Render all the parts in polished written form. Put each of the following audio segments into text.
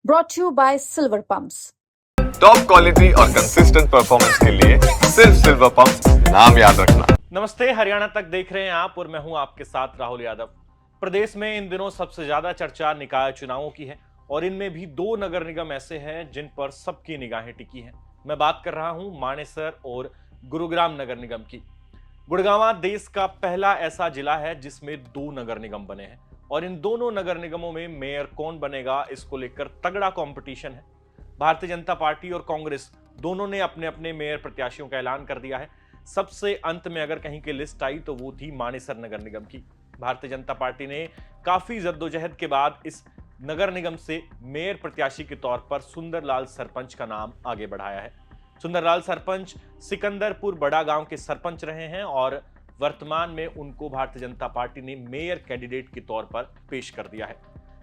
brought to you by Silver Pumps. Top quality और consistent performance के लिए सिर्फ सिल्वर पंप्स, नाम याद रखना। नमस्ते, हरियाणा तक देख रहे हैं आप और मैं हूं आपके साथ राहुल यादव। प्रदेश में इन दिनों सबसे ज्यादा चर्चा निकाय चुनावों की है और इनमें भी दो नगर निगम ऐसे हैं जिन पर सबकी निगाहें टिकी हैं। मैं बात कर रहा हूं मानेसर और गुरुग्राम नगर निगम की। गुड़गांव देश का पहला ऐसा जिला है जिसमें दो नगर निगम बने हैं और इन दोनों नगर निगमों में मेयर कौन बनेगा इसको लेकर तगड़ा कंपटीशन है। भारतीय जनता पार्टी और कांग्रेस दोनों ने अपने अपने मेयर प्रत्याशियों का ऐलान कर दिया है। सबसे अंत में अगर कहीं की लिस्ट आई तो वो थी मानेसर नगर निगम की। भारतीय जनता पार्टी ने काफी जद्दोजहद के बाद इस नगर निगम से मेयर प्रत्याशी के तौर पर सुंदरलाल सरपंच का नाम आगे बढ़ाया है। सुंदरलाल सरपंच सिकंदरपुर बड़ा गांव के सरपंच रहे हैं और वर्तमान में उनको भारतीय जनता पार्टी ने मेयर कैंडिडेट के तौर पर पेश कर दिया है।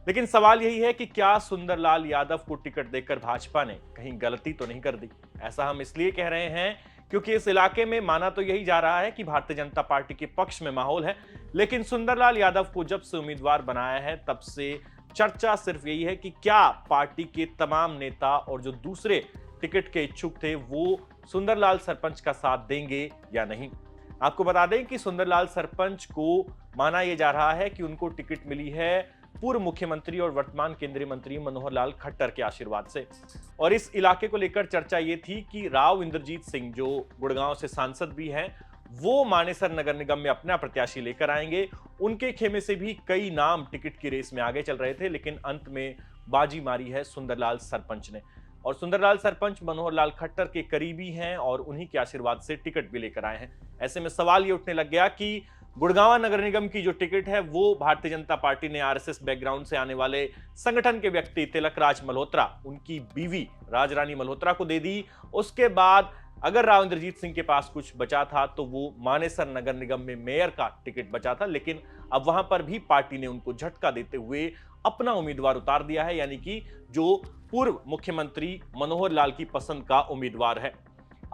लेकिन सवाल यही है कि क्या सुंदरलाल यादव को टिकट देकर भाजपा ने कहीं गलती तो नहीं कर दी। ऐसा हम इसलिए कह रहे हैं क्योंकि इस इलाके में माना तो यही जा रहा है कि भारतीय जनता पार्टी के पक्ष में माहौल है, लेकिन सुंदरलाल यादव को जब से उम्मीदवार बनाया है तब से चर्चा सिर्फ यही है कि क्या पार्टी के तमाम नेता और जो दूसरे टिकट के इच्छुक थे वो सुंदरलाल सरपंच का साथ देंगे या नहीं। आपको बता दें कि सुंदरलाल सरपंच को माना यह जा रहा है कि उनको टिकट मिली है पूर्व मुख्यमंत्री और वर्तमान केंद्रीय मंत्री मनोहर लाल खट्टर के आशीर्वाद से। और इस इलाके को लेकर चर्चा ये थी कि राव इंद्रजीत सिंह जो गुड़गांव से सांसद भी हैं वो मानेसर नगर निगम में अपना प्रत्याशी लेकर आएंगे। उनके खेमे से भी कई नाम टिकट की रेस में आगे चल रहे थे, लेकिन अंत में बाजी मारी है सुंदरलाल सरपंच ने। और सुंदरलाल सरपंच मनोहर लाल खट्टर के करीबी हैं और उन्हीं के आशीर्वाद से टिकट भी लेकर आए हैं। ऐसे में सवाल ये उठने लग गया कि गुड़गांव नगर निगम की जो टिकट है वो भारतीय जनता पार्टी ने आरएसएस बैकग्राउंड से आने वाले संगठन के व्यक्ति तिलकराज मल्होत्रा, उनकी बीवी राजरानी मल्होत्रा को दे दी। उसके बाद अगर राव इंद्रजीत सिंह के पास कुछ बचा था तो वो मानेसर नगर निगम में मेयर का टिकट बचा था, लेकिन अब वहां पर भी पार्टी ने उनको झटका देते हुए अपना उम्मीदवार उतार दिया है, यानी कि जो पूर्व मुख्यमंत्री मनोहर लाल की पसंद का उम्मीदवार है।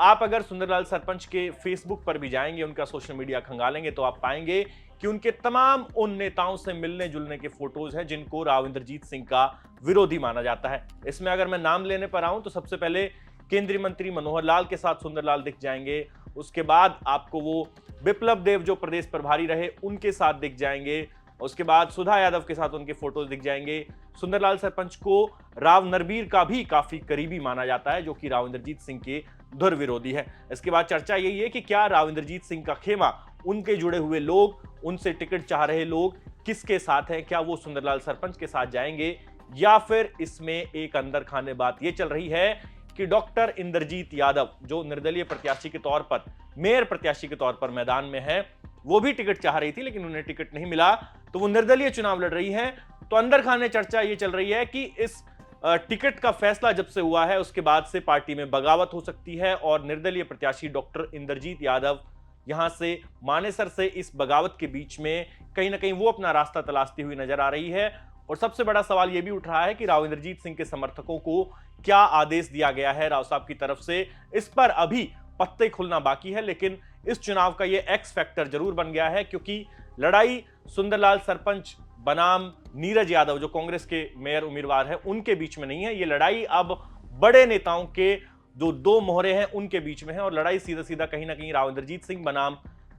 आप अगर सुंदरलाल सरपंच के फेसबुक पर भी जाएंगे, उनका सोशल मीडिया खंगालेंगे तो आप पाएंगे कि उनके तमाम उन नेताओं से मिलने जुलने के फोटोज हैं जिनको राव इंद्रजीत सिंह का विरोधी माना जाता है। इसमें अगर मैं नाम लेने पर आऊं तो सबसे पहले केंद्रीय मंत्री मनोहर लाल के साथ सुंदरलाल दिख जाएंगे। उसके बाद आपको वो बिप्लब देव जो प्रदेश प्रभारी रहे उनके साथ दिख जाएंगे। उसके बाद सुधा यादव के साथ उनके फोटोज दिख जाएंगे। सुंदरलाल सरपंच को राव नरबीर का भी काफी करीबी माना जाता है जो कि राव इंद्रजीत सिंह के धुर विरोधी है। इसके बाद चर्चा यही है कि क्या राव इंद्रजीत सिंह का खेमा, उनके जुड़े हुए लोग, उनसे टिकट चाह रहे लोग किसके साथ हैं, क्या वो सुंदरलाल सरपंच के साथ जाएंगे या फिर इसमें एक अंदर खाने बात ये चल रही है कि डॉक्टर इंद्रजीत यादव जो निर्दलीय प्रत्याशी के तौर पर, मेयर प्रत्याशी के तौर पर मैदान में है, वो भी टिकट चाह रही थी लेकिन उन्हें टिकट नहीं मिला तो वो निर्दलीय चुनाव लड़ रही है। तो अंदर खाने चर्चा ये चल रही है कि इस टिकट का फैसला जब से हुआ है उसके बाद से पार्टी में बगावत हो सकती है और निर्दलीय प्रत्याशी डॉक्टर इंद्रजीत यादव यहां से मानेसर से इस बगावत के बीच में कहीं ना कहीं वो अपना रास्ता तलाशती हुई नजर आ रही है। और सबसे बड़ा सवाल यह भी उठ रहा है कि राव इंद्रजीत सिंह के समर्थकों को क्या आदेश दिया गया है राव साहब की तरफ से, इस पर अभी पत्ते खुलना बाकी है। लेकिन इस चुनाव का ये एक्स फैक्टर जरूर बन गया है क्योंकि लड़ाई सुंदरलाल सरपंच बनाम नीरज यादव जो कांग्रेस के मेयर उम्मीदवार है उनके बीच में नहीं है। ये लड़ाई अब बड़े नेताओं के जो दो मोहरे हैं उनके बीच में है और लड़ाई सीधा सीधा कहीं ना कहीं राव इंद्रजीत सिंह बनाम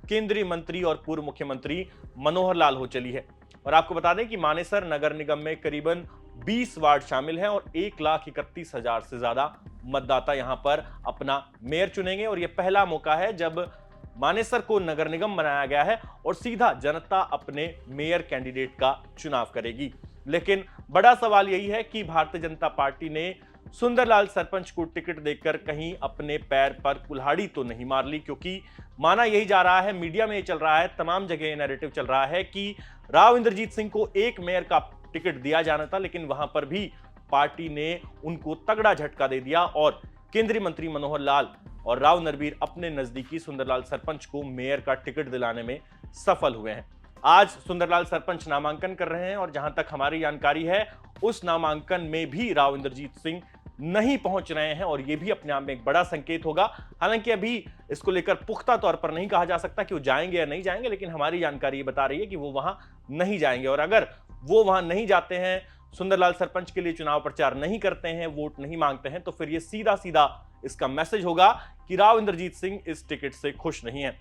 केंद्रीय मंत्री और पूर्व मुख्यमंत्री मनोहर लाल हो चली है। और आपको बता दें कि मानेसर नगर निगम में करीबन 20 वार्ड शामिल हैं और 1,31,000 से ज्यादा मतदाता यहां पर अपना मेयर चुनेंगे और यह पहला मौका है जब मानेसर को नगर निगम बनाया गया है और सीधा जनता अपने मेयर कैंडिडेट का चुनाव करेगी। लेकिन बड़ा सवाल यही है कि भारतीय जनता पार्टी ने सुंदरलाल सरपंच को टिकट देकर कहीं अपने पैर पर कुल्हाड़ी तो नहीं मार ली, क्योंकि माना यही जा रहा है, मीडिया में ये चल रहा है, तमाम जगह ये नैरेटिव चल रहा है कि राव इंद्रजीत सिंह को एक मेयर का टिकट दिया जाना था लेकिन वहां पर भी पार्टी ने उनको तगड़ा झटका दे दिया और केंद्रीय मंत्री मनोहर लाल और राव नरबीर अपने नजदीकी सुंदरलाल सरपंच को मेयर का टिकट दिलाने में सफल हुए हैं। आज सुंदरलाल सरपंच नामांकन कर रहे हैं और जहां तक हमारी जानकारी है उस नामांकन में भी राव इंद्रजीत सिंह नहीं पहुंच रहे हैं और यह भी अपने आप में एक बड़ा संकेत होगा। हालांकि अभी इसको लेकर पुख्ता तौर पर नहीं कहा जा सकता कि वो जाएंगे या नहीं जाएंगे, लेकिन हमारी जानकारी ये बता रही है कि वो वहां नहीं जाएंगे और अगर वो वहां नहीं जाते हैं सुंदरलाल सरपंच के लिए चुनाव प्रचार नहीं करते हैं, वोट नहीं मांगते हैं, तो फिर ये सीधा सीधा इसका मैसेज होगा कि राव इंद्रजीत सिंह इस टिकट से खुश नहीं है।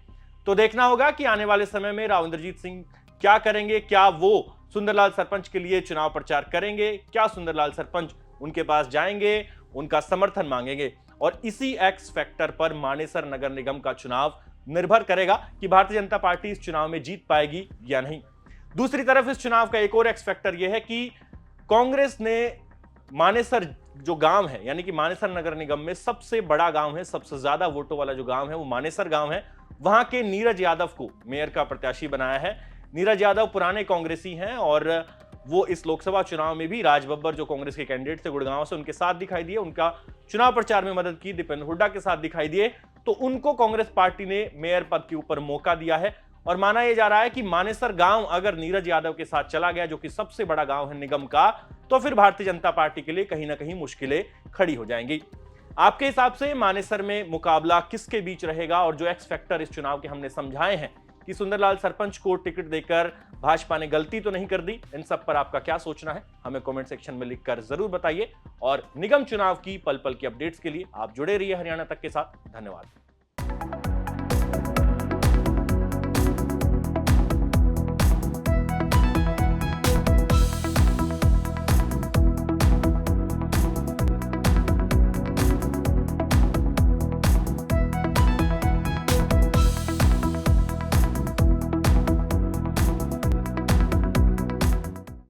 तो देखना होगा कि आने वाले समय में राव इंद्रजीत सिंह क्या करेंगे। क्या वो सुंदरलाल सरपंच के लिए चुनाव प्रचार करेंगे? क्या सुंदरलाल सरपंच उनके पास जाएंगे, उनका समर्थन मांगेंगे? और इसी एक्स फैक्टर पर मानेसर नगर निगम का चुनाव निर्भर करेगा कि भारतीय जनता पार्टी इस चुनाव में जीत पाएगी या नहीं। दूसरी तरफ इस चुनाव का एक और एक्स फैक्टर यह है कि कांग्रेस ने मानेसर जो गांव है, यानी कि मानेसर नगर निगम में सबसे बड़ा गांव है, सबसे ज्यादा वोटों वाला जो गांव है वो मानेसर गांव है, वहां के नीरज यादव को मेयर का प्रत्याशी बनाया है। नीरज यादव पुराने कांग्रेसी हैं और वो इस लोकसभा चुनाव में भी राज बब्बर जो कांग्रेस के कैंडिडेट थे गुड़गांव से, उनके साथ दिखाई दिए, उनका चुनाव प्रचार में मदद की, दीपेंद्र हुड्डा के साथ दिखाई दिए। तो उनको कांग्रेस पार्टी ने मेयर पद के ऊपर मौका दिया है और माना यह जा रहा है कि मानेसर गांव अगर नीरज यादव के साथ चला गया, जो कि सबसे बड़ा गांव है निगम का, तो फिर भारतीय जनता पार्टी के लिए कहीं ना कहीं मुश्किलें खड़ी हो जाएंगी। आपके हिसाब से मानेसर में मुकाबला किसके बीच रहेगा? और जो एक्स फैक्टर इस चुनाव के हमने समझाए हैं कि सुंदरलाल सरपंच को टिकट देकर भाजपा ने गलती तो नहीं कर दी, इन सब पर आपका क्या सोचना है हमें कमेंट सेक्शन में लिखकर जरूर बताइए। और निगम चुनाव की पल पल की अपडेट्स के लिए आप जुड़े रहिए हरियाणा तक के साथ। धन्यवाद।